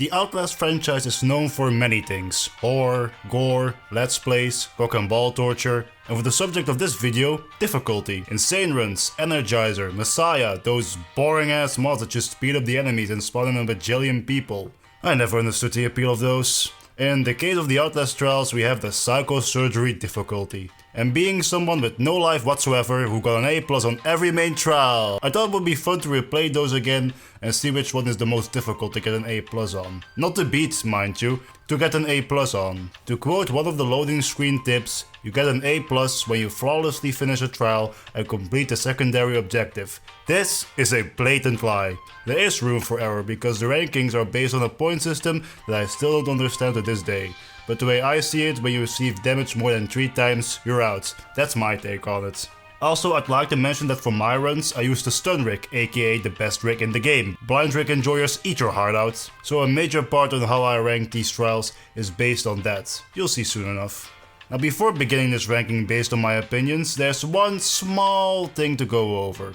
The Outlast franchise is known for many things: horror, gore, let's plays, cock and ball torture, and for the subject of this video, difficulty, insane runs, energizer, messiah, those boring ass mods that just speed up the enemies and spawn in a bajillion people. I never understood the appeal of those. In the case of the Outlast Trials, we have the psychosurgery difficulty. And being someone with no life whatsoever who got an A+ on every main trial, I thought it would be fun to replay those again and see which one is the most difficult to get an A+ on. Not to beat, mind you, to get an A+ on. To quote one of the loading screen tips, you get an A+ when you flawlessly finish a trial and complete the secondary objective. This is a blatant lie. There is room for error because the rankings are based on a point system that I still don't understand to this day. But the way I see it, when you receive damage more than 3 times, you're out. That's my take on it. Also, I'd like to mention that for my runs, I use the stun rig, aka the best rig in the game. Blind rig enjoyers, eat your heart out. So a major part on how I rank these trials is based on that. You'll see soon enough. Now before beginning this ranking based on my opinions, there's one small thing to go over.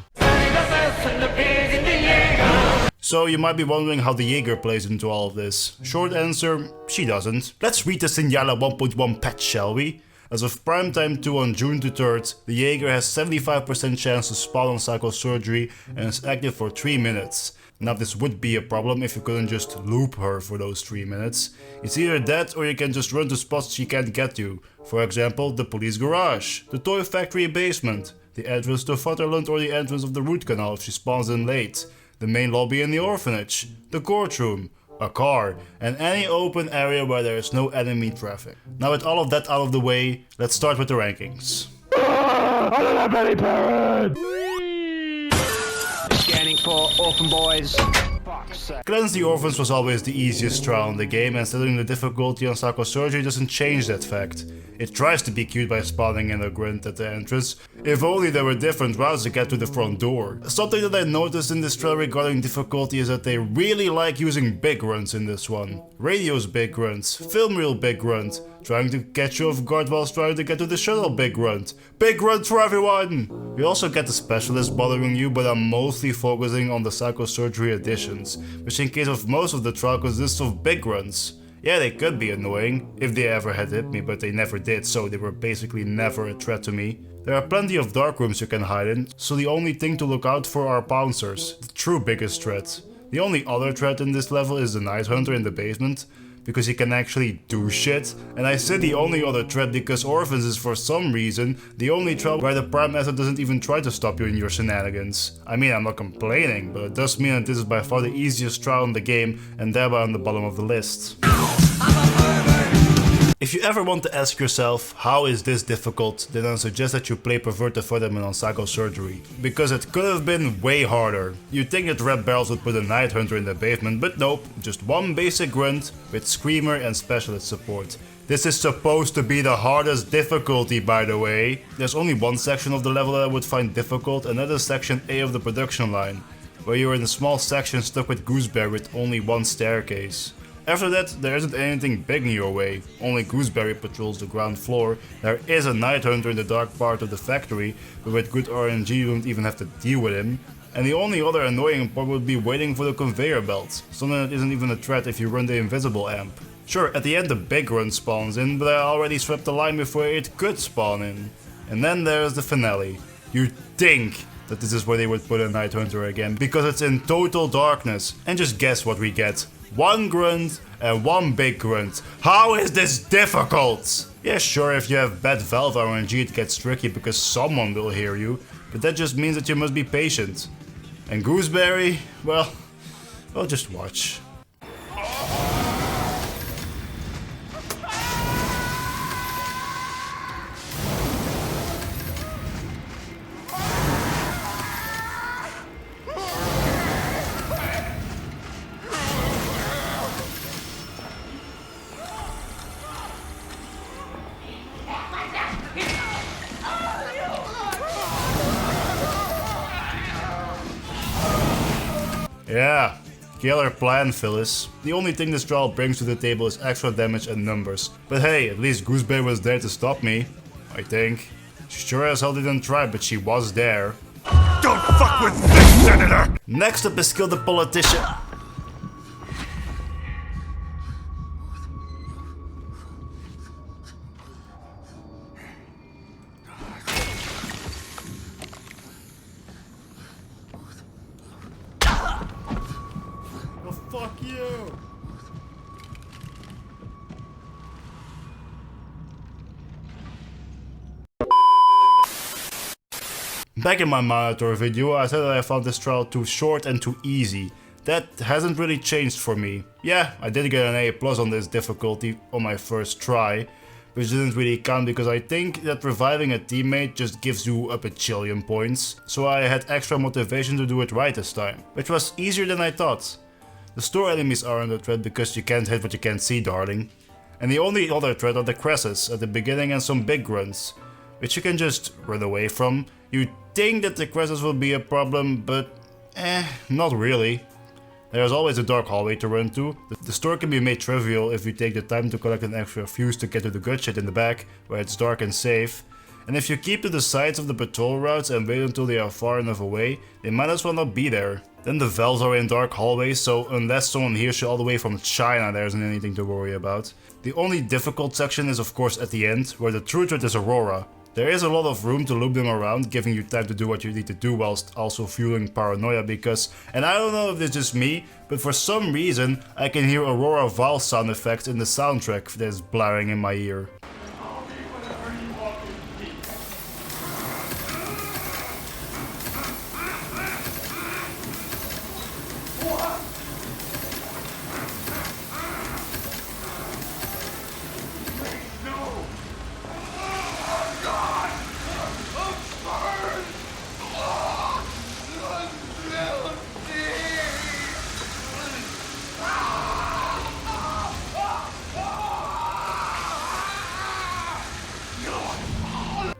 So you might be wondering how the Jaeger plays into all of this. Short answer, she doesn't. Let's read the Signala 1.1 patch, shall we? As of primetime 2 on June 3rd, the Jaeger has 75% chance to spawn on psychosurgery and is active for 3 minutes. Now this would be a problem if you couldn't just loop her for those 3 minutes. It's either that or you can just run to spots she can't get to. For example, the police garage, the toy factory basement, the entrance to Futterland or the entrance of the root canal if she spawns in late, the main lobby in the orphanage, the courtroom, a car, and any open area where there is no enemy traffic. Now with all of that out of the way, let's start with the rankings. I don't have any parents! Scanning for orphan boys. Cleanse the Orphans was always the easiest trial in the game, and setting the difficulty on psychosurgery doesn't change that fact. It tries to be cute by spawning in a grunt at the entrance. If only there were different routes to get to the front door. Something that I noticed in this trial regarding difficulty is that they really like using big grunts in this one. Radio's big grunts, film reel big grunt, trying to catch you off guard whilst trying to get to the shuttle big grunt. Big grunt for everyone! You also get the specialist bothering you, but I'm mostly focusing on the psychosurgery additions, which in case of most of the trial consists of big grunts. Yeah, they could be annoying, if they ever had hit me, but they never did, so they were basically never a threat to me. There are plenty of dark rooms you can hide in, so the only thing to look out for are bouncers, the true biggest threat. The only other threat in this level is the Night Hunter in the basement, because he can actually do shit. And I said the only other threat because Orphans is for some reason the only trial where the prime asset doesn't even try to stop you in your shenanigans. I mean, I'm not complaining, but it does mean that this is by far the easiest trial in the game and thereby on the bottom of the list. If you ever want to ask yourself, how is this difficult, then I suggest that you play Pervert the futterman on psychosurgery. Because it could have been way harder. You'd think that Red Barrels would put a Night Hunter in the basement, but nope, just one basic grunt with Screamer and specialist support. This is supposed to be the hardest difficulty, by the way. There's only one section of the level that I would find difficult, and that is section A of the production line, where you're in a small section stuck with Gooseberry with only one staircase. After that, there isn't anything big in your way, only Gooseberry patrols the ground floor. There is a Night Hunter in the dark part of the factory, but with good RNG you don't even have to deal with him. And the only other annoying part would be waiting for the conveyor belt, something that isn't even a threat if you run the invisible amp. Sure, at the end the big run spawns in, but I already swept the line before it could spawn in. And then there's the finale. You'd think that this is where they would put a Night Hunter again, because it's in total darkness. And just guess what we get. One grunt and one big grunt. How is this difficult? Yeah, sure, if you have bad valve RNG it gets tricky because someone will hear you, but that just means that you must be patient. And Gooseberry, well, just watch. Yeah, killer plan, Phyllis. The only thing this trial brings to the table is extra damage and numbers. But hey, at least Gooseberry was there to stop me, I think. She sure as hell didn't try, but she was there. Don't fuck with this, Senator! Next up is Kill the Politician. you! Back in my monitor video, I said that I found this trial too short and too easy. That hasn't really changed for me. Yeah, I did get an A+ on this difficulty on my first try, which didn't really count because I think that reviving a teammate just gives you a bajillion points, so I had extra motivation to do it right this time, which was easier than I thought. The store enemies are under threat because you can't hit what you can't see, darling. And the only other threat are the cresses at the beginning and some big grunts, which you can just run away from. You think that the cresses will be a problem, but not really. There's always a dark hallway to run to. The store can be made trivial if you take the time to collect an extra fuse to get to the good shit in the back, where it's dark and safe. And if you keep to the sides of the patrol routes and wait until they are far enough away, they might as well not be there. Then the valves are in dark hallways, so unless someone hears you all the way from China, there isn't anything to worry about. The only difficult section is of course at the end, where the true threat is Aurora. There is a lot of room to loop them around, giving you time to do what you need to do whilst also fueling paranoia because, and I don't know if it's just me, but for some reason I can hear Aurora valve sound effects in the soundtrack that's blaring in my ear.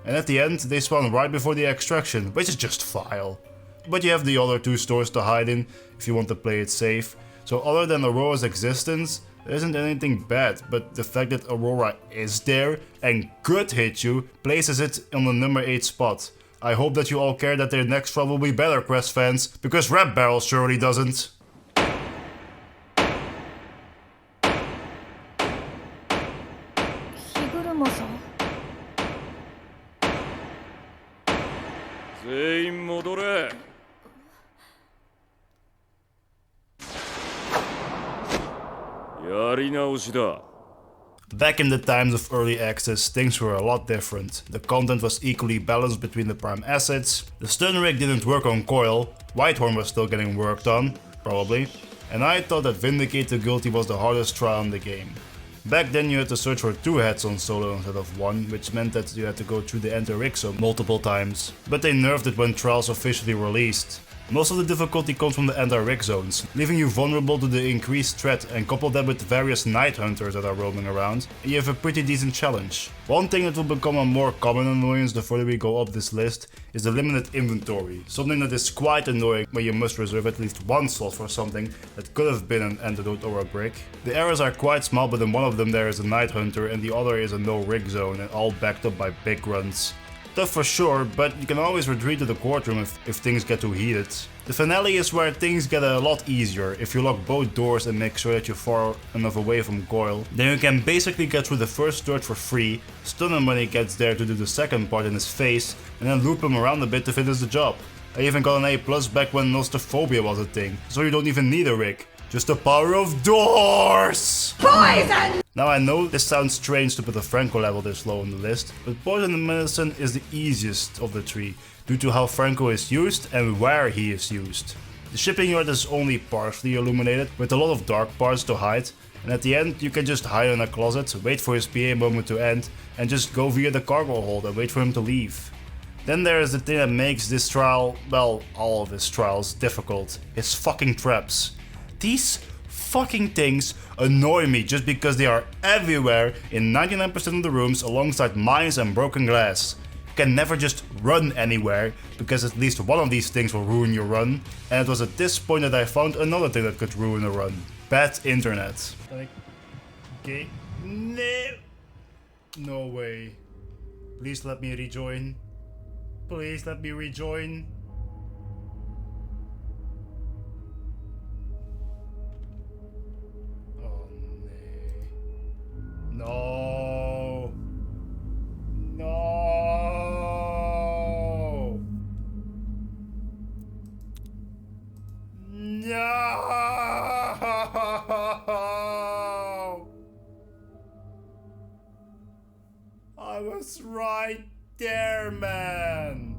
And at the end, they spawn right before the extraction, which is just vile. But you have the other two stores to hide in, if you want to play it safe. So other than Aurora's existence, there isn't anything bad, but the fact that Aurora is there and could hit you, places it on the number 8 spot. I hope that you all care that their next trial will be better, Quest fans, because Red Barrel surely doesn't. 全員戻れ。やり直しだ。 Back in the times of early access, things were a lot different. The content was equally balanced between the prime assets, the stun rig didn't work on Coil, Whitehorn was still getting worked on, probably, and I thought that Vindicate the Guilty was the hardest trial in the game. Back then you had to search for 2 heads on solo instead of 1, which meant that you had to go through the enter rig zone multiple times. But they nerfed it when trials officially released. Most of the difficulty comes from the anti-rig zones, leaving you vulnerable to the increased threat, and couple that with various night hunters that are roaming around, and you have a pretty decent challenge. One thing that will become a more common annoyance the further we go up this list is the limited inventory, something that is quite annoying when you must reserve at least one slot for something that could have been an antidote or a brick. The areas are quite small, but in one of them there is a night hunter and the other is a no rig zone, and all backed up by big runs. Tough for sure, but you can always retreat to the courtroom if things get too heated. The finale is where things get a lot easier. If you lock both doors and make sure that you're far enough away from Coil, then you can basically get through the first dirt for free, stun him when he gets there to do the second part in his face, and then loop him around a bit to finish the job. I even got an A+ back when nostrophobia was a thing, so you don't even need a rig. Just the power of doors! Poison! Now I know this sounds strange to put a Franco level this low on the list, but poison and medicine is the easiest of the three, due to how Franco is used and where he is used. The shipping yard is only partially illuminated, with a lot of dark parts to hide, and at the end you can just hide in a closet, wait for his PA moment to end, and just go via the cargo hold and wait for him to leave. Then there is the thing that makes this trial, well, all of his trials, difficult. His fucking traps. These fucking things annoy me just because they are everywhere in 99% of the rooms alongside mines and broken glass. You can never just run anywhere because at least one of these things will ruin your run, and it was at this point that I found another thing that could ruin a run. Bad internet. Okay. No way. Please let me rejoin. Please let me rejoin. No. No. No. I was right there, man.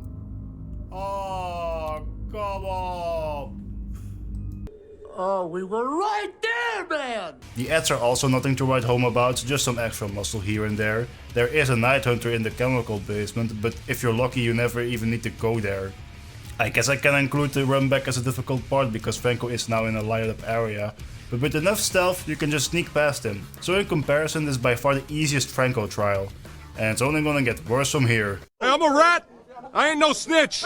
Oh, come on. Oh, we were right there, man! The ads are also nothing to write home about, just some extra muscle here and there. There is a night hunter in the chemical basement, but if you're lucky you never even need to go there. I guess I can include the run back as a difficult part because Franco is now in a lighted up area, but with enough stealth you can just sneak past him. So in comparison, this is by far the easiest Franco trial, and it's only gonna get worse from here. Hey, I'm a rat! I ain't no snitch!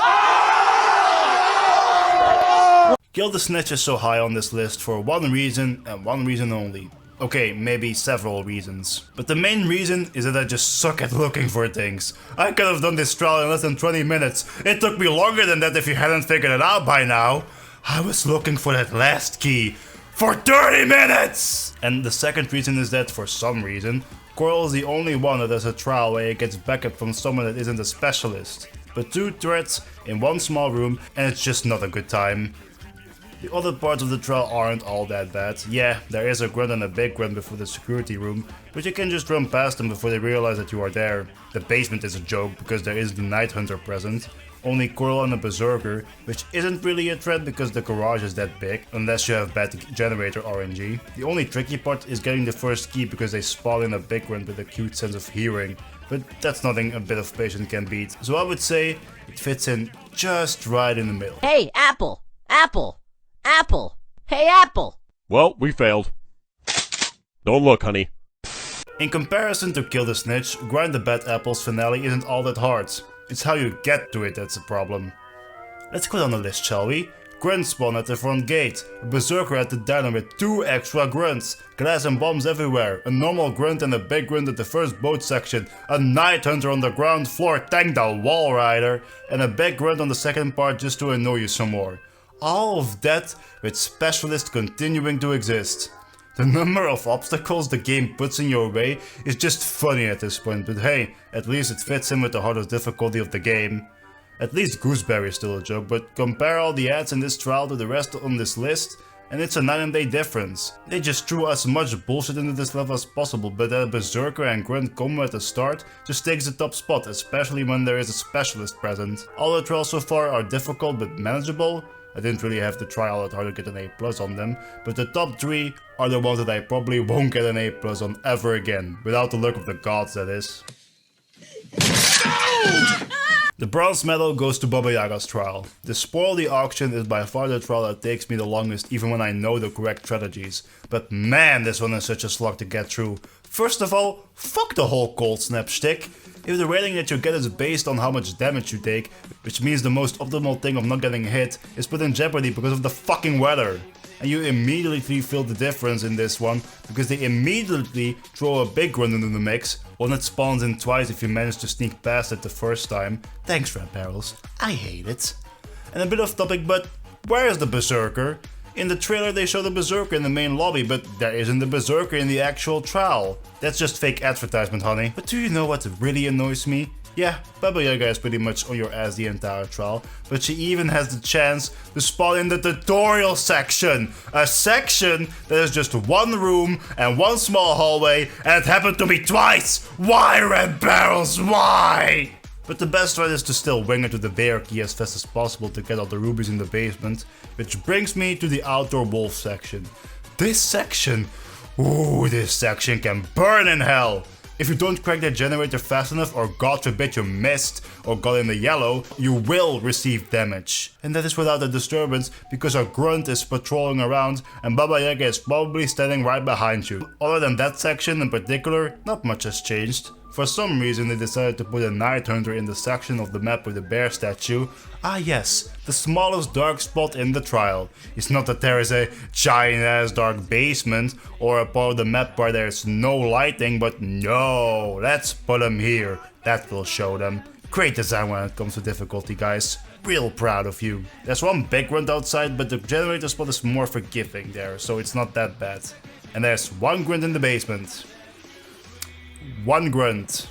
Kill the Snitch is so high on this list for one reason and one reason only. Okay, maybe several reasons. But the main reason is that I just suck at looking for things. I could have done this trial in less than 20 minutes. It took me longer than that if you hadn't figured it out by now. I was looking for that last key for 30 minutes! And the second reason is that, for some reason, Coral is the only one that has a trial where he gets backup from someone that isn't a specialist. But 2 threats in one small room and it's just not a good time. The other parts of the trial aren't all that bad. Yeah, there is a grunt and a big grunt before the security room, but you can just run past them before they realize that you are there. The basement is a joke because there is the night hunter present. Only Coral and a berserker, which isn't really a threat because the garage is that big, unless you have bad generator RNG. The only tricky part is getting the first key because they spawn in a big grunt with a cute sense of hearing, but that's nothing a bit of patience can beat. So I would say it fits in just right in the middle. Hey, Apple! Apple! Apple! Hey, Apple! Well, we failed. Don't look, honey. In comparison to Kill the Snitch, Grind the Bad Apples finale isn't all that hard. It's how you get to it that's the problem. Let's go down the list, shall we? Grunt spawn at the front gate, a berserker at the diner with 2 extra grunts, glass and bombs everywhere, a normal grunt and a big grunt at the first boat section, a night hunter on the ground floor, tank the wall rider, and a big grunt on the second part just to annoy you some more. All of that with specialists continuing to exist. The number of obstacles the game puts in your way is just funny at this point, but hey, at least it fits in with the hardest difficulty of the game. At least Gooseberry is still a joke, but compare all the ads in this trial to the rest on this list, and it's a night and day difference. They just threw as much bullshit into this level as possible, but that Berserker and Grunt combo at the start just takes the top spot, especially when there is a specialist present. All the trials so far are difficult but manageable. I didn't really have to try all that hard to get an A+ on them, but the top 3 are the ones that I probably won't get an A+ on ever again, without the luck of the gods that is. The bronze medal goes to Baba Yaga's trial. Despoil the auction is by far the trial that takes me the longest even when I know the correct strategies, but man, this one is such a slog to get through. First of all, fuck the whole cold snap shtick. If the rating that you get is based on how much damage you take, which means the most optimal thing of not getting hit is put in jeopardy because of the fucking weather. And you immediately feel the difference in this one, because they immediately throw a big run into the mix, one that spawns in twice if you manage to sneak past it the first time. Thanks, Red Barrels. I hate it. And a bit off topic, but where is the Berserker? In the trailer they show the Berserker in the main lobby, but there isn't the Berserker in the actual trial. That's just fake advertisement, honey. But do you know what really annoys me? Yeah, Baba Yaga is pretty much on your ass the entire trial, but she even has the chance to spawn in the tutorial section! A section that is just one room and one small hallway, and it happened to me twice! Why, Red Barrels, why? But the best threat is to still wing it to the bear key as fast as possible to get all the rubies in the basement, which brings me to the outdoor wolf section. This section can burn in hell! If you don't crack that generator fast enough, or god forbid you missed or got in the yellow, you will receive damage. And that is without a disturbance, because our grunt is patrolling around and Baba Yaga is probably standing right behind you. Other than that section in particular, not much has changed. For some reason they decided to put a night hunter in the section of the map with the bear statue. Ah yes, the smallest dark spot in the trial. It's not that there is a giant ass dark basement or a part of the map where there's no lighting, but no, let's put them here. That will show them. Great design when it comes to difficulty, guys. Real proud of you. There's one big grunt outside, but the generator spot is more forgiving there, so it's not that bad. And there's one grunt in the basement. One grunt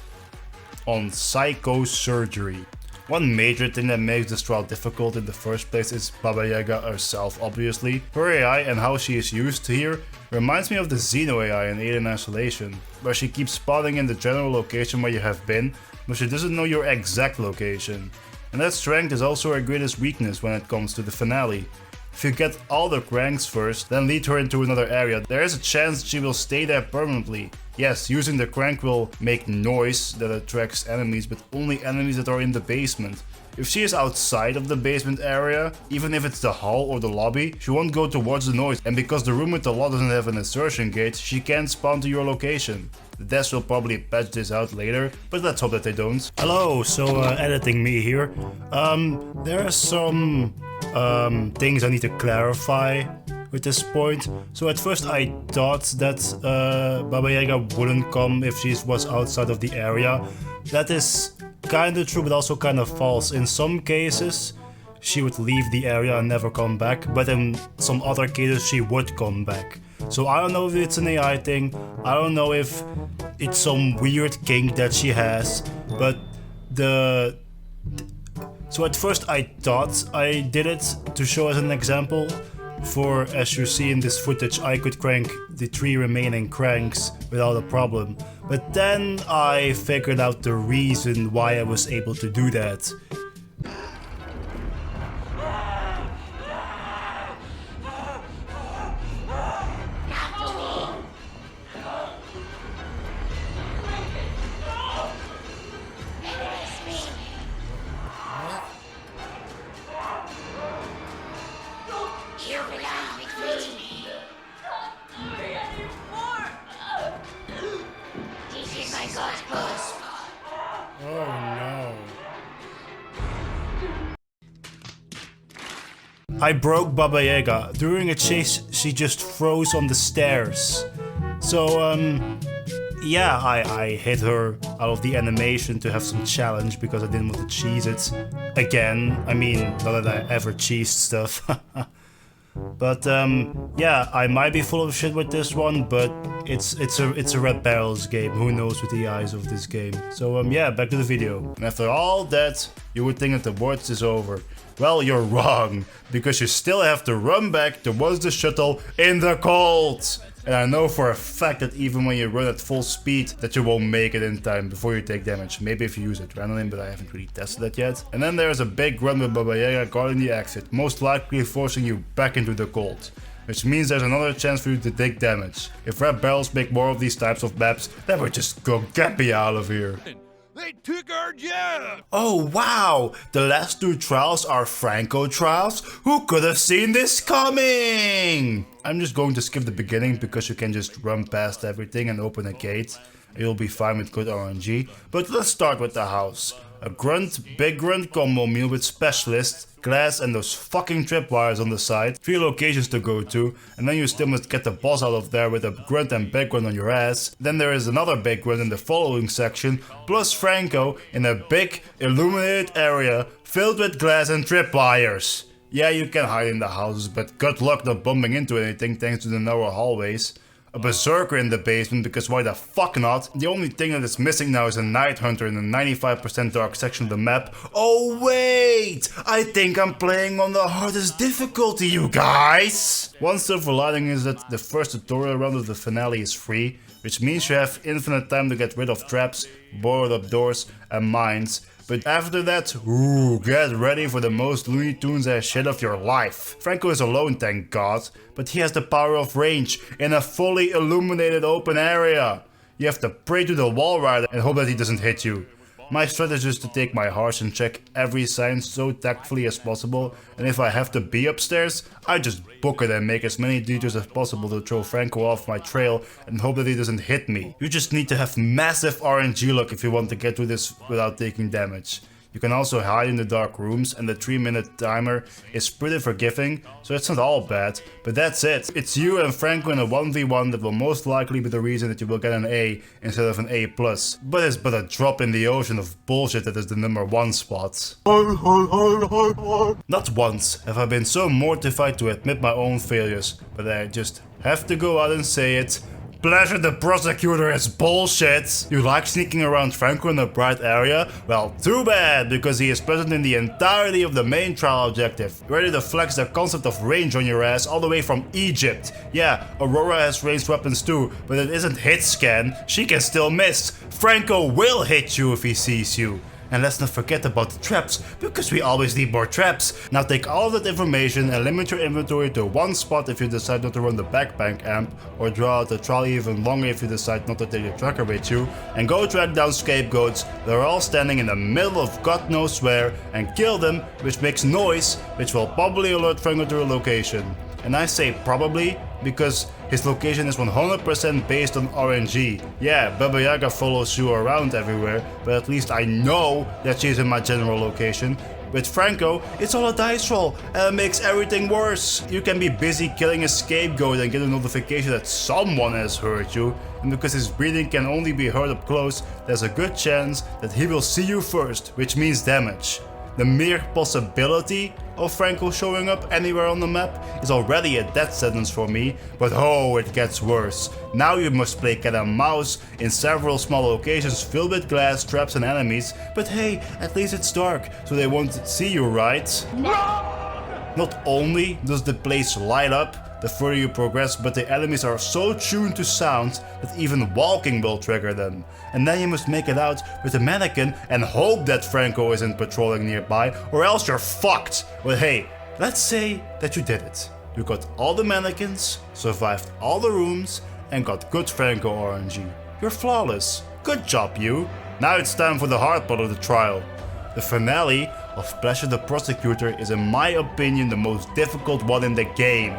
on psychosurgery. One major thing that makes this trial difficult in the first place is Baba Yaga herself, obviously. Her AI and how she is used here reminds me of the Xeno AI in Alien Isolation, where she keeps spotting in the general location where you have been, but she doesn't know your exact location. And that strength is also her greatest weakness when it comes to the finale. If you get all the cranks first, then lead her into another area, there is a chance she will stay there permanently. Yes, using the crank will make noise that attracts enemies, but only enemies that are in the basement. If she is outside of the basement area, even if it's the hall or the lobby, she won't go towards the noise, and because the room with the lot doesn't have an insertion gate, she can't spawn to your location. The devs will probably patch this out later, but let's hope that they don't. Hello, so editing me here. There are some things I need to clarify with this point. So at first I thought that Baba Yaga wouldn't come if she was outside of the area. That is kinda true, but also kinda false. In some cases she would leave the area and never come back, but in some other cases she would come back. So I don't know if it's an AI thing, I don't know if it's some weird kink that she has, but so at first I thought I did it to show as an example, for as you see in this footage I could crank the 3 remaining cranks without a problem. But then I figured out the reason why I was able to do that. Oh no. I broke Baba Yaga. During a chase, she just froze on the stairs. So, yeah, I hit her out of the animation to have some challenge because I didn't want to cheese it again. I mean, not that I ever cheesed stuff. But yeah, I might be full of shit with this one, but it's a Red Barrels game. Who knows with the eyes of this game? So yeah, back to the video. And after all that, you would think that the watch is over. Well, you're wrong, because you still have to run back towards the shuttle in the cold. And I know for a fact that even when you run at full speed, that you won't make it in time before you take damage. Maybe if you use adrenaline, but I haven't really tested that yet. And then there's a big run with Baba Yaga guarding the exit, most likely forcing you back into the cold. Which means there's another chance for you to take damage. If Red Barrels make more of these types of maps, then we just go get me out of here. They took our job! Oh wow! The last 2 trials are Franco trials? Who could have seen this coming? I'm just going to skip the beginning because you can just run past everything and open a gate. You'll be fine with good RNG. But let's start with the house. A big grunt combo meal with specialists, glass and those fucking tripwires on the side, 3 locations to go to, and then you still must get the boss out of there with a grunt and big grunt on your ass. Then there is another big grunt in the following section, plus Franco in a big illuminated area filled with glass and tripwires. Yeah, you can hide in the houses, but good luck not bumping into anything thanks to the narrow hallways. A berserker in the basement, because why the fuck not? The only thing that is missing now is a night hunter in the 95% dark section of the map. Oh wait! I think I'm playing on the hardest difficulty, you guys! One silver lining is that the first tutorial round of the finale is free, which means you have infinite time to get rid of traps, boarded up doors and mines. But after that, ooh, get ready for the most Looney Tunes ass shit of your life. Franco is alone, thank God, but he has the power of range in a fully illuminated open area. You have to pray to the wall rider and hope that he doesn't hit you. My strategy is to take my horse and check every sign so tactfully as possible, and if I have to be upstairs, I just book it and make as many detours as possible to throw Franco off my trail and hope that he doesn't hit me. You just need to have massive RNG luck if you want to get through this without taking damage. You can also hide in the dark rooms, and the 3-minute timer is pretty forgiving, so it's not all bad, but that's it. It's you and Franco in a 1v1 that will most likely be the reason that you will get an A instead of an A+. But it's but a drop in the ocean of bullshit that is the #1 spot. Not once have I been so mortified to admit my own failures, but I just have to go out and say it. Pleasure the prosecutor is bullshit. You like sneaking around Franco in a bright area? Well, too bad, because he is present in the entirety of the main trial objective, ready to flex the concept of range on your ass all the way from Egypt. Yeah, Aurora has ranged weapons too, but it isn't hit scan. She can still miss. Franco will hit you if he sees you. And let's not forget about the traps, because we always need more traps. Now take all of that information and limit your inventory to one spot if you decide not to run the backpack amp, or draw out the trolley even longer if you decide not to take your tracker with you, and go track down scapegoats that are all standing in the middle of God knows where, and kill them, which makes noise, which will probably alert Franco to your location. And I say probably, because his location is 100% based on RNG. Yeah, Baba Yaga follows you around everywhere, but at least I know that she's in my general location. With Franco, it's all a dice roll, and it makes everything worse. You can be busy killing a scapegoat and get a notification that someone has hurt you, and because his breathing can only be heard up close, there's a good chance that he will see you first, which means damage. The mere possibility of Franco showing up anywhere on the map is already a death sentence for me, but oh, it gets worse. Now you must play cat and mouse in several small locations filled with glass, traps and enemies, but hey, at least it's dark, so they won't see you, right? Not only does the place light up the further you progress, but the enemies are so tuned to sound that even walking will trigger them. And then you must make it out with a mannequin and hope that Franco isn't patrolling nearby, or else you're fucked. But hey, let's say that you did it. You got all the mannequins, survived all the rooms, and got good Franco RNG. You're flawless. Good job, you. Now it's time for the hard part of the trial. The finale of Pleasure the Prosecutor is in my opinion the most difficult one in the game.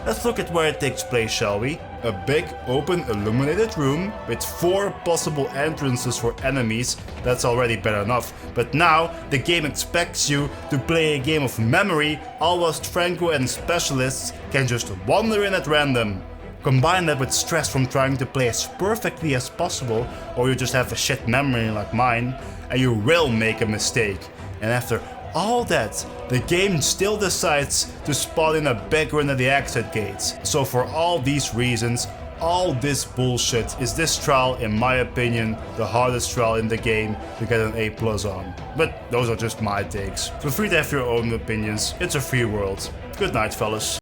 Let's look at where it takes place, shall we? A big, open, illuminated room with 4 possible entrances for enemies. That's already bad enough. But now, the game expects you to play a game of memory, all whilst Franco and specialists can just wander in at random. Combine that with stress from trying to play as perfectly as possible, or you just have a shit memory like mine, and you will make a mistake. And after all that, the game still decides to spawn in a big run at the exit gates. So for all these reasons, all this bullshit, is this trial, in my opinion, the hardest trial in the game to get an A+ on. But those are just my takes. Feel free to have your own opinions, it's a free world. Good night, fellas.